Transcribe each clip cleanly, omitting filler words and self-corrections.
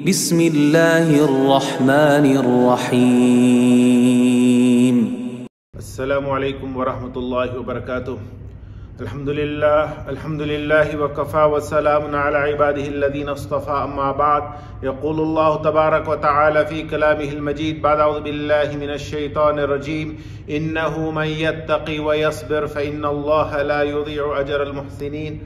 بسم الله الرحمن الرحيم. السلام عليكم ورحمة الله وبركاته. الحمد لله وكفى وسلام على عباده الذين اصطفى. أما بعد، يقول الله تبارك وتعالى في كلامه المجيد بعد أعوذ بالله من الشيطان الرجيم: إنه من يتقي ويصبر فإن الله لا يضيع أجر المحسنين.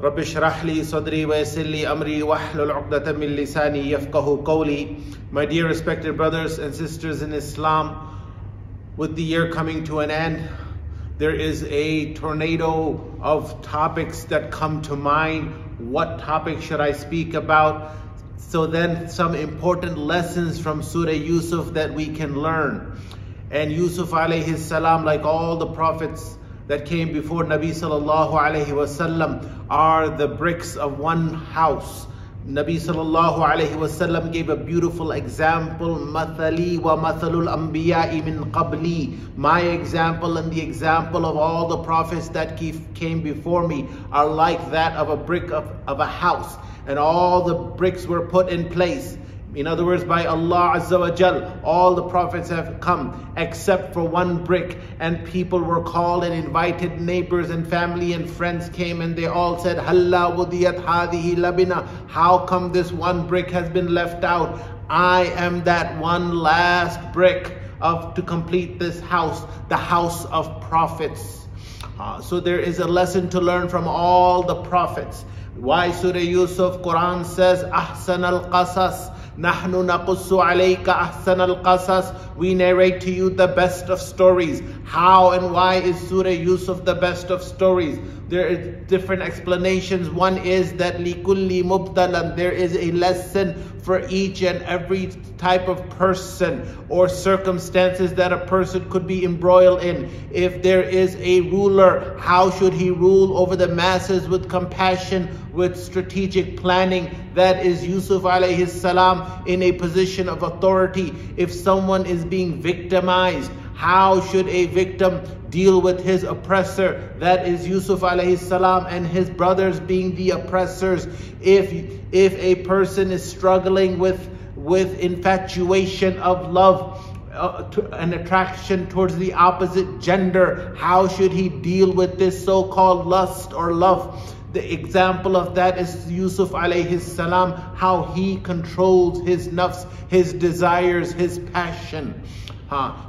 رب اشرح لي صدري ويسر لي أمري واحلل عقدة من لساني يفقهوا قولي. My dear respected brothers and sisters in Islam, with the year coming to an end, there is a tornado of topics that come to mind. What topic should I speak about? So then some important lessons from Surah Yusuf that we can learn. And Yusuf alayhi salam, like all the prophets that came before Nabi sallallahu alayhi wasallam, are the bricks of one house. Nabi sallallahu alayhi wasallam gave a beautiful example: mathali wa mathalul anbiya'i min qabli. My example and the example of all the prophets that came before me are like that of a brick of a house, and all the bricks were put in place. In other words, by Allah Azza wa Jal, all the prophets have come except for one brick, and people were called and invited. Neighbors and family and friends came, and they all said, Halla wudiyat hadihi labina. How come this one brick has been left out? I am that one last brick to complete this house, the house of prophets. So there is a lesson to learn from all the prophets. Why Surah Yusuf? Quran says, Ahsan al-Qasas. Nahnu naqussu alayka ahsan al-qasas. We narrate to you the best of stories. How and why is Surah Yusuf the best of stories? There are different explanations. One is that likulli mubtalan, there is a lesson for each and every type of person or circumstances that a person could be embroiled in. If there is a ruler, how should he rule over the masses? With compassion, with strategic planning. That is Yusuf alayhi salam in a position of authority. If someone is being victimized, how should a victim deal with his oppressor? That is Yusuf alayhi salam and his brothers being the oppressors. If a person is struggling with infatuation of love, an attraction towards the opposite gender, how should he deal with this so-called lust or love? The example of that is Yusuf alayhi salam, how he controls his nafs, his desires, his passion.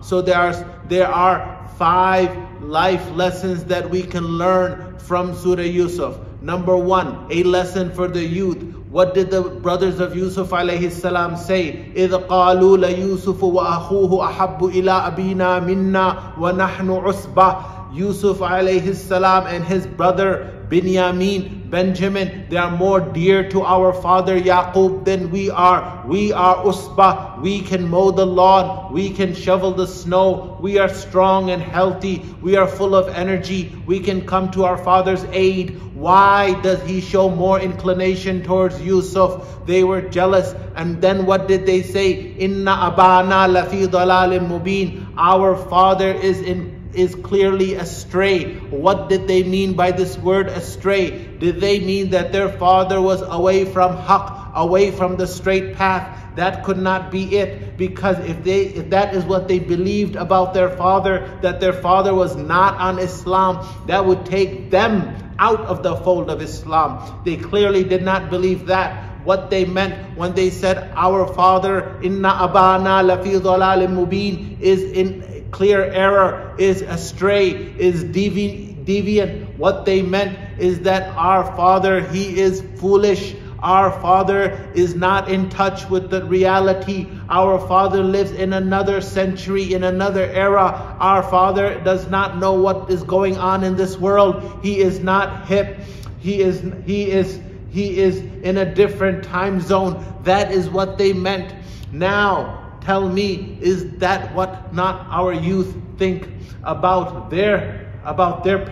So there are 5 life lessons that we can learn from Surah Yusuf. Number 1, a lesson for the youth. What did the brothers of Yusuf alayhi salam say? إِذْ قَالُوا لَيُوسُفُ وَأَخُوهُ أَحَبُّ إِلَىٰ أَبِينَا مِنَّا وَنَحْنُ عُصْبَةٌ. Yusuf alayhi salam and his brother Benjamin, they are more dear to our father Yaqub than we are. We are usbah. We can mow the lawn. We can shovel the snow. We are strong and healthy. We are full of energy. We can come to our father's aid. Why does he show more inclination towards Yusuf? They were jealous. And then what did they say? Inna abana lafi dalalim mubin. Our father is clearly astray. What did they mean by this word astray? Did they mean that their father was away from haqq, away from the straight path? That could not be it, because if that is what they believed about their father, that their father was not on Islam, that would take them out of the fold of Islam. They clearly did not believe that. What they meant when they said our father, inna abana lafi dhalalim mubin, is in clear error, is astray, is deviant. What they meant is that our father, he is foolish. Our father is not in touch with the reality. Our father lives in another century, in another era. Our father does not know what is going on in this world. He is not hip. He is in a different time zone. That is what they meant. Now, tell me, is that what not our youth think about their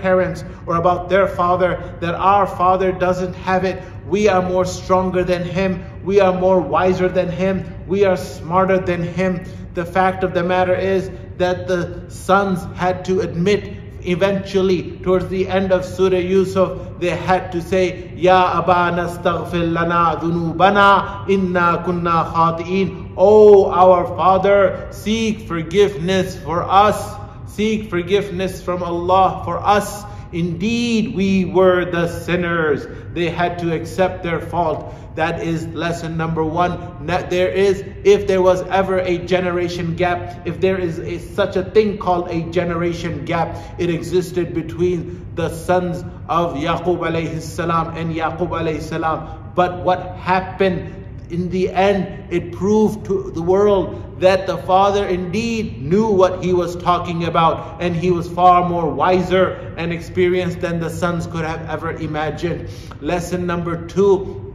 parents or about their father? That our father doesn't have it. We are more stronger than him. We are more wiser than him. We are smarter than him. The fact of the matter is that the sons had to admit eventually, towards the end of Surah Yusuf, they had to say, Ya Abana astaghfir lana dhunubana inna kunna khati'in. Oh, our Father, seek forgiveness for us. Seek forgiveness from Allah for us. Indeed, we were the sinners. They had to accept their fault. That is lesson number one. If there was ever a generation gap, if there is such a thing called a generation gap, it existed between the sons of Yaqub alayhi salam and Yaqub alayhi salam. But what happened in the end, it proved to the world that the father indeed knew what he was talking about, and he was far more wiser and experienced than the sons could have ever imagined. Lesson number two.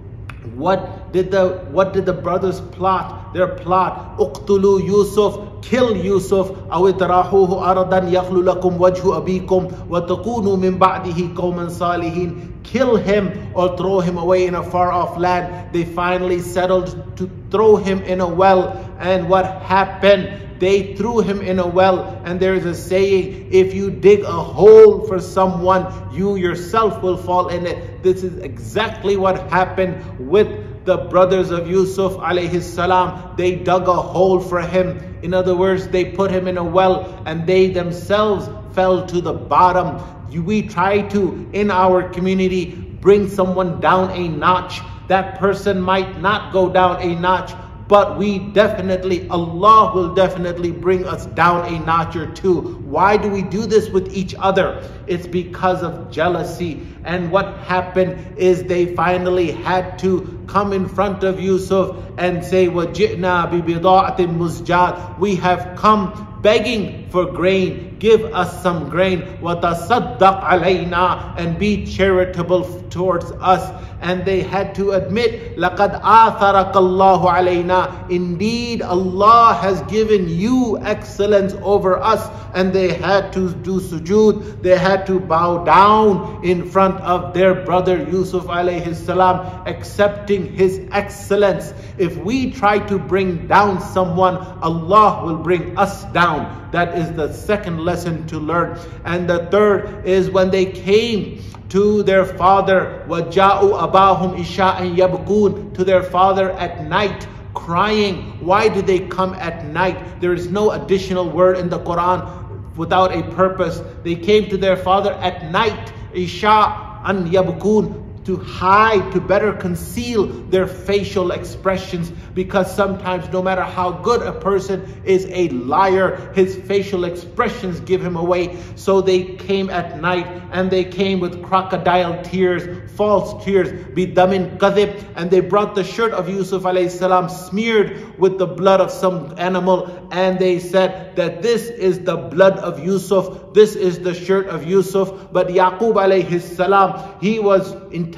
What did the brothers plot? Their plot, Uqtulu Yusuf, kill Yusuf, aw itrahuhu aradan yakhlu lakum wajhu abikum wa takunu min ba'dihi qawman salihin. Kill him or throw him away in a far off land. They finally settled to throw him in a well. And what happened? They threw him in a well, and there is a saying, if you dig a hole for someone, you yourself will fall in it. This is exactly what happened with the brothers of Yusuf alayhi salam. They dug a hole for him. In other words, they put him in a well, and they themselves fell to the bottom. We try to, in our community, bring someone down a notch. That person might not go down a notch, but Allah will definitely bring us down a notch or two. Why do we do this with each other? It's because of jealousy. And what happened is they finally had to come in front of Yusuf and say, وَجِئْنَا بِبِضَاعَةٍ مُزْجَاةٍ. We have come begging for grain. Give us some grain. وَتَصَدَّقْ عَلَيْنَا. And be charitable towards us. And they had to admit, لَقَدْ آثَرَكَ اللَّهُ عَلَيْنَا. Indeed, Allah has given you excellence over us. And they had to do sujood. They had to bow down in front of their brother Yusuf alayhi salam, accepting his excellence. If we try to bring down someone, Allah will bring us down. That is the second lesson to learn. And the third is when they came to their father, وَجَاءُوا أَبَاهُمْ إِشَاءً يَبْكُونَ, to their father at night, crying. Why did they come at night? There is no additional word in the Quran without a purpose. They came to their father at night, إِشَاءً يَبْكُونَ, to hide, to better conceal their facial expressions, because sometimes no matter how good a person is a liar, his facial expressions give him away. So they came at night, and they came with crocodile tears, false tears, bidamin kadhib, and they brought the shirt of Yusuf alayhi salam smeared with the blood of some animal, and they said that this is the blood of Yusuf, this is the shirt of Yusuf. But Yaqub alayhi salam, he was intelligent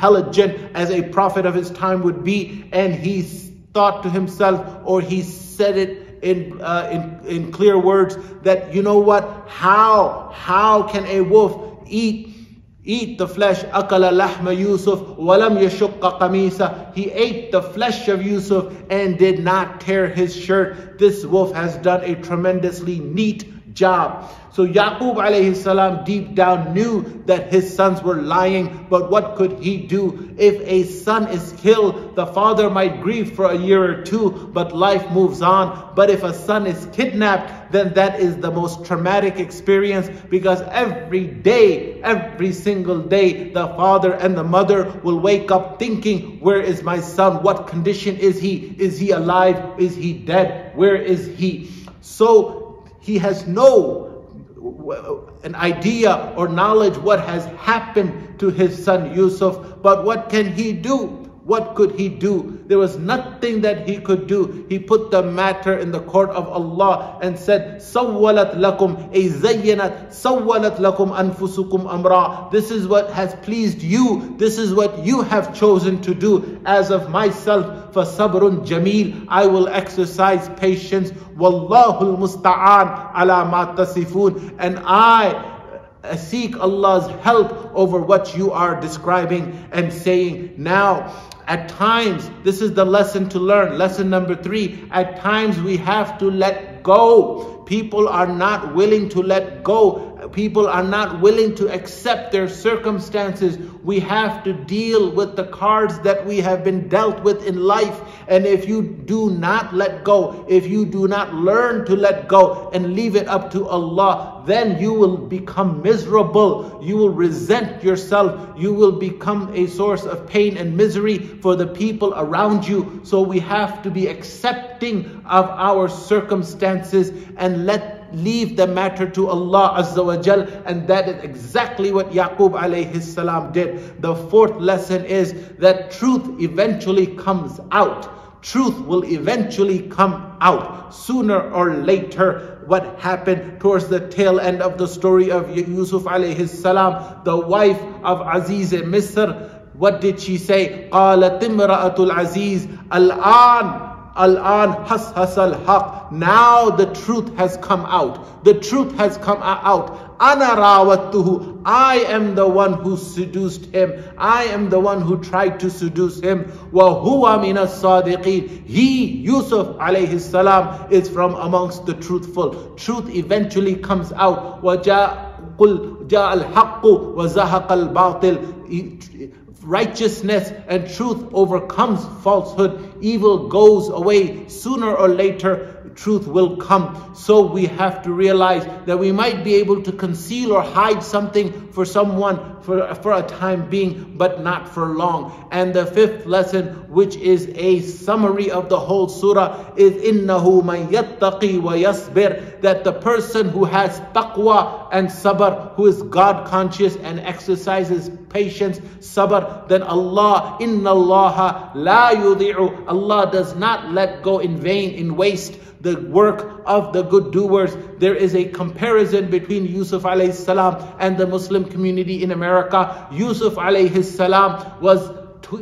as a prophet of his time would be, and he thought to himself, or he said it in clear words, that you know what, how can a wolf eat the flesh? Akala lahma Yusuf walam yashukka qamisa. He ate the flesh of Yusuf and did not tear his shirt. This wolf has done a tremendously neat job. So Yaqub alayhi salam deep down knew that his sons were lying, but what could he do? If a son is killed, the father might grieve for a year or two, but life moves on. But if a son is kidnapped, then that is the most traumatic experience, because every day, every single day, the father and the mother will wake up thinking, where is my son? What condition is he? Is he alive? Is he dead? Where is he? So he has an idea or knowledge what has happened to his son Yusuf. But what can he do? What could he do? There was nothing that he could do. He put the matter in the court of Allah and said, Sawwalat lakum, ay zayyanat, sawwalat lakum anfusukum amra. This is what has pleased you. This is what you have chosen to do. As of myself, fasabrun jameel, I will exercise patience. Wallahul musta'an ala ma tasifun. And I seek Allah's help over what you are describing and saying. Now, at times, this is the lesson to learn. Lesson number 3. At times we have to let go. People are not willing to let go. people are not willing to accept their circumstances, we have to deal with the cards that we have been dealt with in life. And if you do not let go, if you do not learn to let go and leave it up to Allah, then you will become miserable. You will resent yourself. You will become a source of pain and misery for the people around you. So we have to be accepting of our circumstances and leave the matter to Allah Azza wa Jal. And that is exactly what Yaqub alayhi salam did. The fourth lesson is that truth eventually comes out. Truth will eventually come out sooner or later. What happened towards the tail end of the story of Yusuf alayhi salam, the wife of Aziz Misr, what did she say? قالت امرأة العزيز الآن حصحص الحق. Now the truth has come out. The truth has come out. أنا راودته. I am the one who seduced him. I am the one who tried to seduce him. وهو من الصادقين. He, Yusuf alayhi salam, is from amongst the truthful. Truth eventually comes out. وجاء الحق وزهق الباطل. Righteousness and truth overcomes falsehood. Evil goes away. Sooner or later, truth will come. So we have to realize that we might be able to conceal or hide something for someone for a time being, but not for long. And the fifth lesson, which is a summary of the whole surah, is innahu man yattaqi wa yasbir, that the person who has taqwa and sabr, who is God conscious and exercises patience, sabr, then Allah, inna Allah la yudhi'u, Allah does not let go in vain, in waste, the work of the good doers. There is a comparison between Yusuf alayhi salam and the Muslim community in America. Yusuf alayhi salam was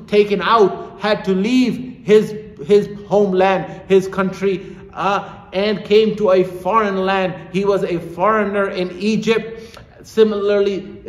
taken out, had to leave his homeland, his country, and came to a foreign land. He was a foreigner in Egypt. Similarly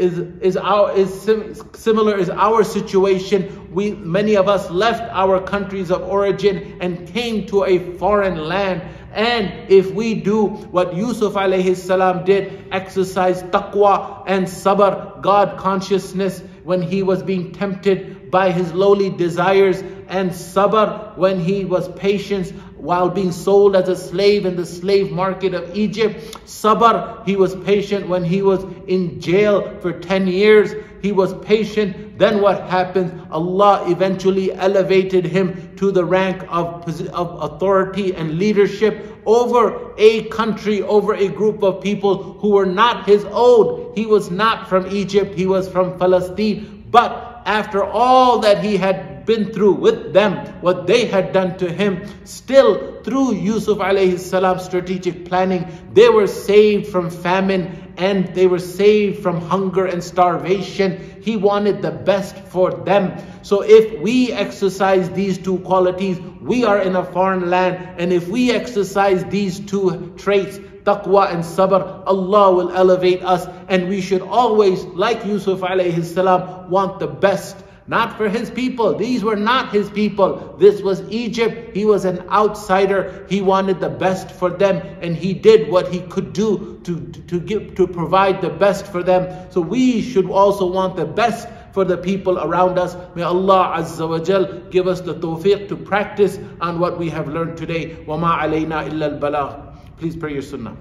similar is our situation. Many of us left our countries of origin and came to a foreign land. And if we do what Yusuf alayhi salam did, exercise taqwa and sabr, God consciousness, when he was being tempted by his lowly desires, and sabr when he was patient while being sold as a slave in the slave market of Egypt. Sabr, he was patient when he was in jail for 10 years. He was patient. Then what happened? Allah eventually elevated him to the rank of authority and leadership over a country, over a group of people who were not his own. He was not from Egypt, he was from Palestine. But after all that he had been through with them, what they had done to him, still through Yusuf alayhi salam's strategic planning, they were saved from famine and they were saved from hunger and starvation. He wanted the best for them. So if we exercise these two qualities, we are in a foreign land, and if we exercise these two traits, taqwa and sabr, Allah will elevate us. And we should always, like Yusuf alayhi salam, want the best. Not for his people. These were not his people. This was Egypt. He was an outsider. He wanted the best for them, and he did what he could do to provide the best for them. So we should also want the best for the people around us. May Allah Azza wa Jal give us the tawfiq to practice on what we have learned today. وَمَا عَلَيْنَا إِلَّا الْبَلَاغِ. Please pray your sunnah.